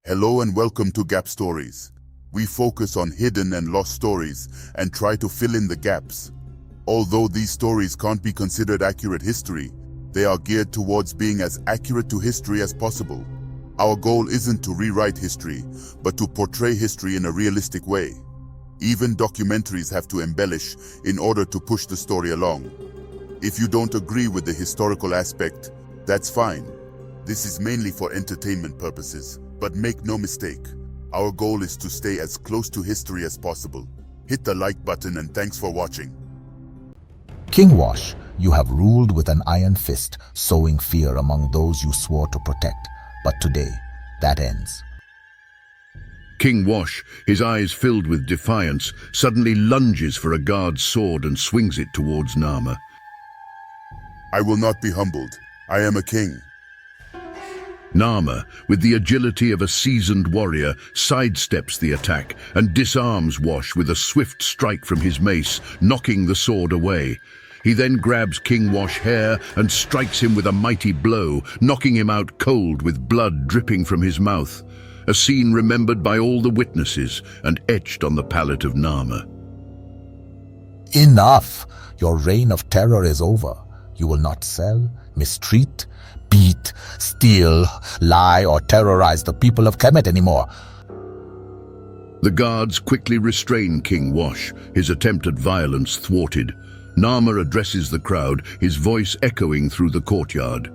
Hello and welcome to Gap Stories. We focus on hidden and lost stories and try to fill in the gaps. Although these stories can't be considered accurate history, they are geared towards being as accurate to history as possible. Our goal isn't to rewrite history, but to portray history in a realistic way. Even documentaries have to embellish in order to push the story along. If you don't agree with the historical aspect, that's fine. This is mainly for entertainment purposes. But make no mistake, our goal is to stay as close to history as possible. Hit the like button and thanks for watching. King Wash, you have ruled with an iron fist, sowing fear among those you swore to protect. But today, that ends. King Wash, his eyes filled with defiance, suddenly lunges for a guard's sword and swings it towards Narmer. I will not be humbled. I am a king. Narmer, with the agility of a seasoned warrior, sidesteps the attack and disarms Wash with a swift strike from his mace, knocking the sword away. He then grabs King Wash's hair and strikes him with a mighty blow, knocking him out cold with blood dripping from his mouth. A scene remembered by all the witnesses and etched on the palate of Narmer. Enough! Your reign of terror is over. You will not sell, mistreat, beat, steal, lie, or terrorize the people of Kemet anymore. The guards quickly restrain King Wash, his attempt at violence thwarted. Narmer addresses the crowd, his voice echoing through the courtyard.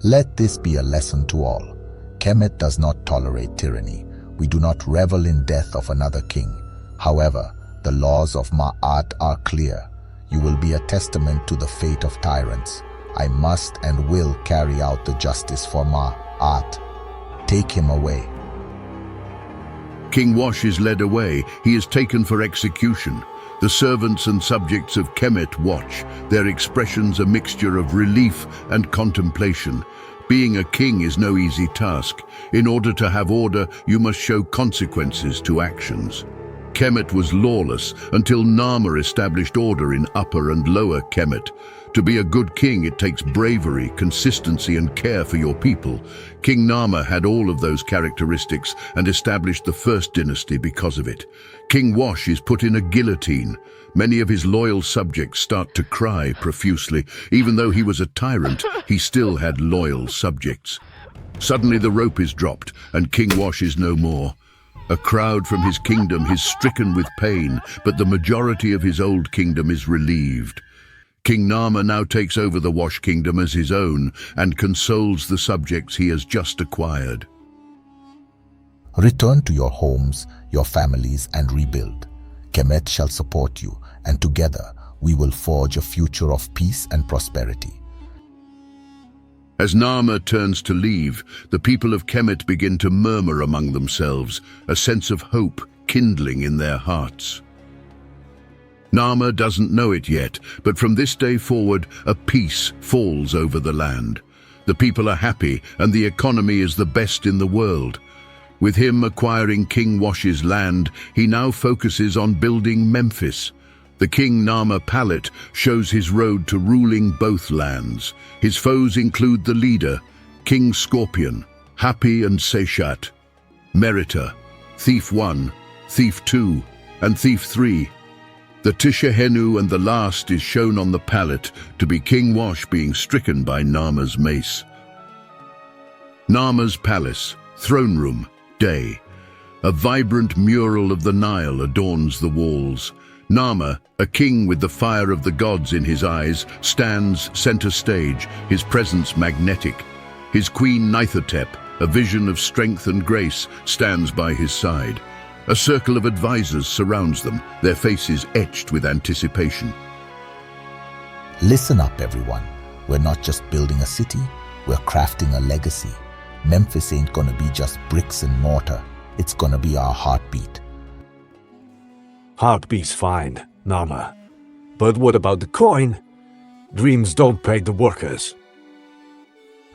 Let this be a lesson to all. Kemet does not tolerate tyranny. We do not revel in death of another king. However, the laws of Ma'at are clear. You will be a testament to the fate of tyrants. I must and will carry out the justice for Ma'at. Take him away. King Wash is led away. He is taken for execution. The servants and subjects of Kemet watch, their expressions a mixture of relief and contemplation. Being a king is no easy task. In order to have order, you must show consequences to actions. Kemet was lawless until Narmer established order in Upper and Lower Kemet. To be a good king, it takes bravery, consistency, and care for your people. King Narmer had all of those characteristics and established the first dynasty because of it. King Wash is put in a guillotine. Many of his loyal subjects start to cry profusely. Even though he was a tyrant, he still had loyal subjects. Suddenly the rope is dropped, and King Wash is no more. A crowd from his kingdom is stricken with pain, but the majority of his old kingdom is relieved. King Narmer now takes over the Wash kingdom as his own and consoles the subjects he has just acquired. Return to your homes, your families, and rebuild. Kemet shall support you, and together we will forge a future of peace and prosperity. As Narmer turns to leave, the people of Kemet begin to murmur among themselves, a sense of hope kindling in their hearts. Narmer doesn't know it yet, but from this day forward, a peace falls over the land. The people are happy, and the economy is the best in the world. With him acquiring King Wash's land, he now focuses on building Memphis. The King Narmer palette shows his road to ruling both lands. His foes include the leader, King Scorpion, Hapi and Seshat, Merita, Thief 1, Thief 2, and Thief 3. The Tishahenu and the last is shown on the palette to be King Wash being stricken by Narmer's mace. Narmer's palace, throne room, day. A vibrant mural of the Nile adorns the walls. Narmer, a king with the fire of the gods in his eyes, stands center stage, his presence magnetic. His queen Nithotep, a vision of strength and grace, stands by his side. A circle of advisors surrounds them, their faces etched with anticipation. Listen up, everyone. We're not just building a city, we're crafting a legacy. Memphis ain't gonna be just bricks and mortar. It's gonna be our heartbeat. Heartbeat's fine, Narmer. But what about the coin? Dreams don't pay the workers.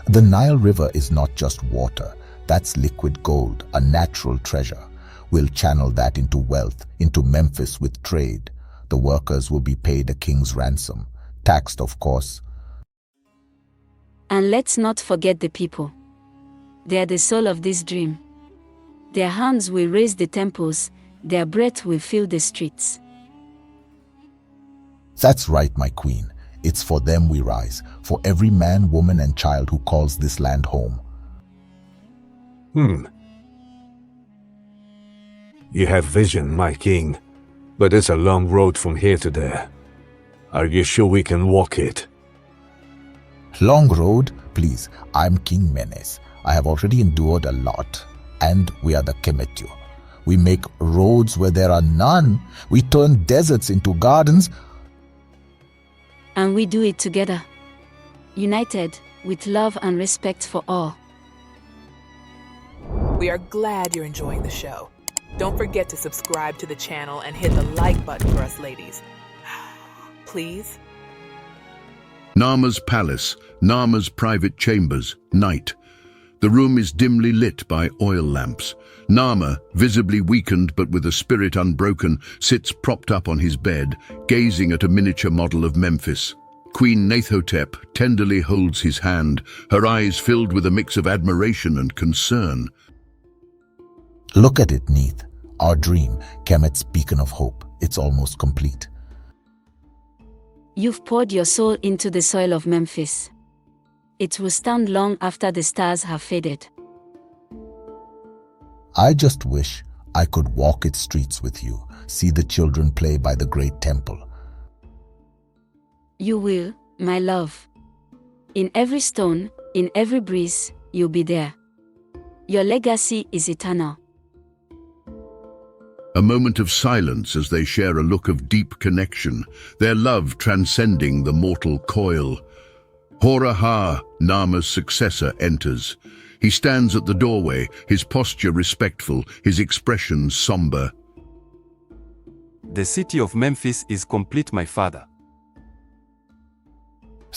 The Nile River is not just water. That's liquid gold, a natural treasure. We'll channel that into wealth, into Memphis with trade. The workers will be paid a king's ransom, taxed of course. And let's not forget the people. they are the soul of this dream. Their hands will raise the temples, their breath will fill the streets. That's right, my queen. It's for them we rise, for every man, woman, and child who calls this land home. You have vision, my king, but it's a long road from here to there. Are you sure we can walk it? Long road? Please, I'm King Menes. I have already endured a lot. And we are the Kemetu. We make roads where there are none. We turn deserts into gardens. And we do it together. United, with love and respect for all. We are glad you're enjoying the show. Don't forget to subscribe to the channel and hit the like button for us ladies. Please? Narmer's palace, Narmer's private chambers, night. The room is dimly lit by oil lamps. Narmer, visibly weakened but with a spirit unbroken, sits propped up on his bed, gazing at a miniature model of Memphis. Queen Nathotep tenderly holds his hand, her eyes filled with a mix of admiration and concern. Look at it, Neith. Our dream, Kemet's beacon of hope. It's almost complete. You've poured your soul into the soil of Memphis. It will stand long after the stars have faded. I just wish I could walk its streets with you, see the children play by the great temple. You will, my love. In every stone, in every breeze, you'll be there. Your legacy is eternal. A moment of silence as they share a look of deep connection, their love transcending the mortal coil. Hora-Ha, Narmer's successor, enters. He stands at the doorway, his posture respectful, his expression somber. The city of Memphis is complete, my father.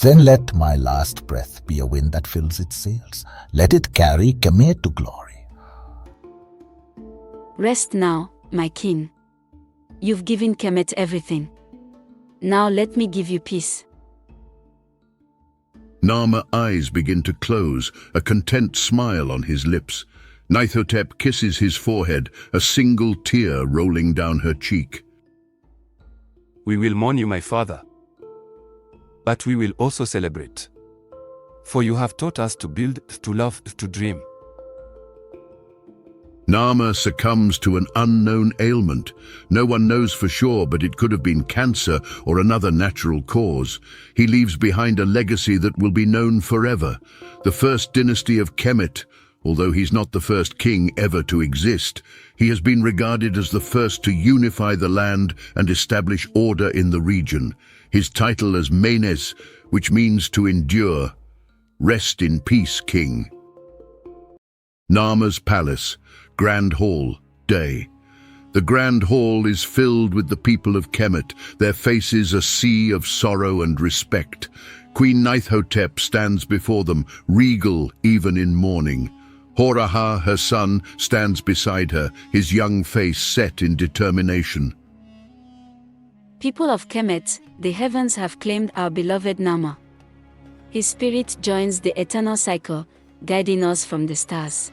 Then let my last breath be a wind that fills its sails. Let it carry Kemet to glory. Rest now, my king. You've given Kemet everything. Now let me give you peace. Narmer's eyes begin to close, a content smile on his lips. Nathotep kisses his forehead, a single tear rolling down her cheek. We will mourn you, my father. But we will also celebrate. For you have taught us to build, to love, to dream. Narmer succumbs to an unknown ailment. No one knows for sure, but it could have been cancer or another natural cause. He leaves behind a legacy that will be known forever. The first dynasty of Kemet. Although he's not the first king ever to exist, he has been regarded as the first to unify the land and establish order in the region. His title as Menes, which means to endure. Rest in peace, king. Narmer's palace, Grand Hall, day. The Grand Hall is filled with the people of Kemet, their faces a sea of sorrow and respect. Queen Nathotep stands before them, regal even in mourning. Hora-Ha, her son, stands beside her, his young face set in determination. People of Kemet, the heavens have claimed our beloved Narmer. His spirit joins the eternal cycle, guiding us from the stars.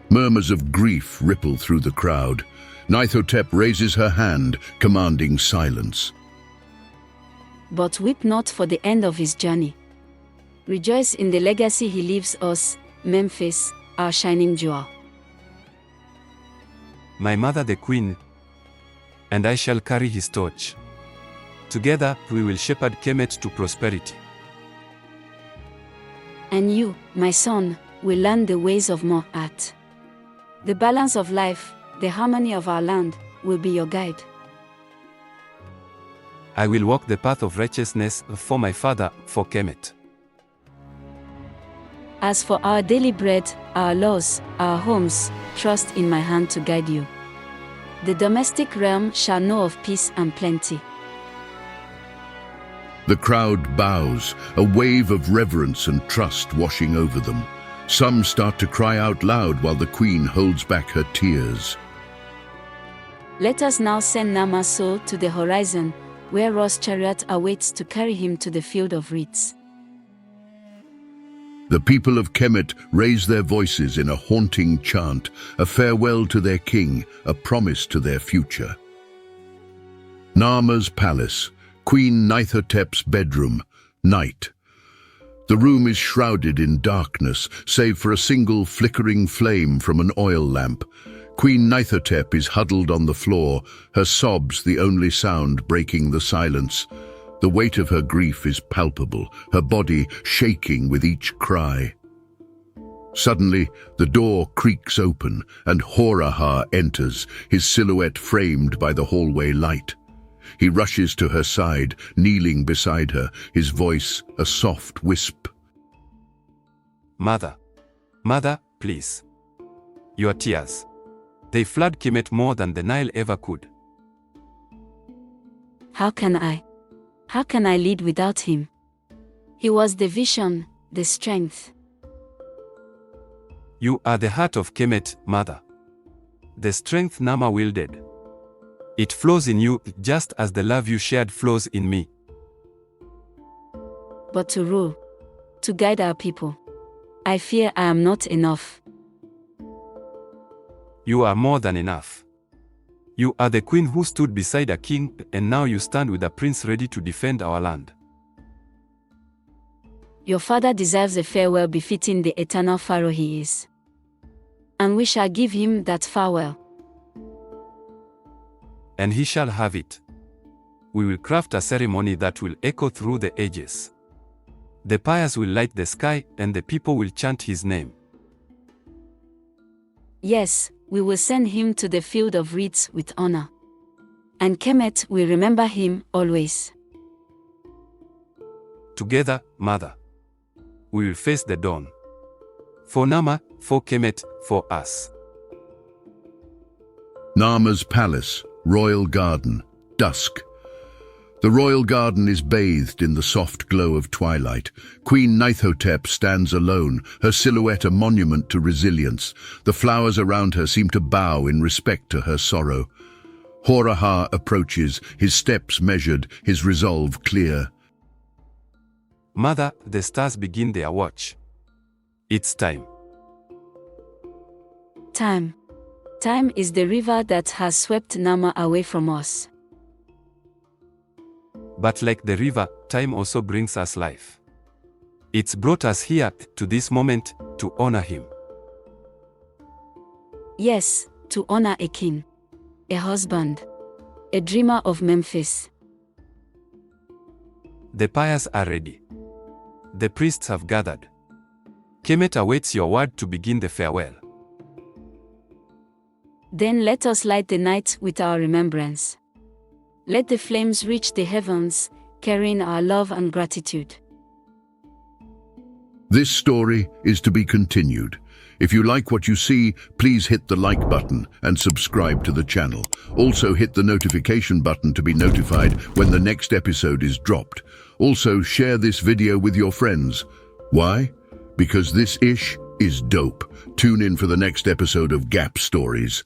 Murmurs of grief ripple through the crowd. Nathotep raises her hand, commanding silence. But weep not for the end of his journey. Rejoice in the legacy he leaves us, Memphis, our shining jewel. My mother the queen, and I shall carry his torch. Together we will shepherd Kemet to prosperity. And you, my son, will learn the ways of Ma'at. The balance of life, the harmony of our land, will be your guide. I will walk the path of righteousness for my father, for Kemet. As for our daily bread, our laws, our homes, trust in my hand to guide you. The domestic realm shall know of peace and plenty. The crowd bows, a wave of reverence and trust washing over them. Some start to cry out loud while the queen holds back her tears. Let us now send Narmer's soul to the horizon, where Ro's chariot awaits to carry him to the field of reeds. The people of Kemet raise their voices in a haunting chant, a farewell to their king, a promise to their future. Narmer's palace, Queen Nithotep's bedroom, night. The room is shrouded in darkness, save for a single flickering flame from an oil lamp. Queen Nithotep is huddled on the floor, her sobs the only sound breaking the silence. The weight of her grief is palpable, her body shaking with each cry. Suddenly, the door creaks open and Pharaoh enters, his silhouette framed by the hallway light. He rushes to her side, kneeling beside her, his voice a soft wisp. Mother, please. Your tears. They flood Kemet more than the Nile ever could. How can I lead without him? He was the vision, the strength. You are the heart of Kemet, Mother. The strength Narmer wielded. It flows in you just as the love you shared flows in me. But to rule, to guide our people, I fear I am not enough. You are more than enough. You are the queen who stood beside a king, and now you stand with a prince ready to defend our land. Your father deserves a farewell befitting the eternal Pharaoh he is. And we shall give him that farewell. And he shall have it. We will craft a ceremony that will echo through the ages. The pyres will light the sky, and the people will chant his name. Yes, we will send him to the field of reeds with honor. And Kemet will remember him always. Together, Mother, we will face the dawn. For Narmer, for Kemet, for us. Narmer's palace, royal garden, dusk. The royal garden is bathed in the soft glow of twilight. Queen Nithotep stands alone, her silhouette a monument to resilience. The flowers around her seem to bow in respect to her sorrow. Pharaoh approaches, his steps measured, his resolve clear. Mother, the stars begin their watch. It's time. Time. Time is the river that has swept Narmer away from us. But like the river, time also brings us life. It's brought us here, to this moment, to honor him. Yes, to honor a king, a husband, a dreamer of Memphis. The pyres are ready. The priests have gathered. Kemet awaits your word to begin the farewell. Then let us light the night with our remembrance. Let the flames reach the heavens, carrying our love and gratitude. This story is to be continued. If you like what you see, please hit the like button and subscribe to the channel. Also hit the notification button to be notified when the next episode is dropped. Also share this video with your friends. Why? Because this ish is dope. Tune in for the next episode of Gap Stories.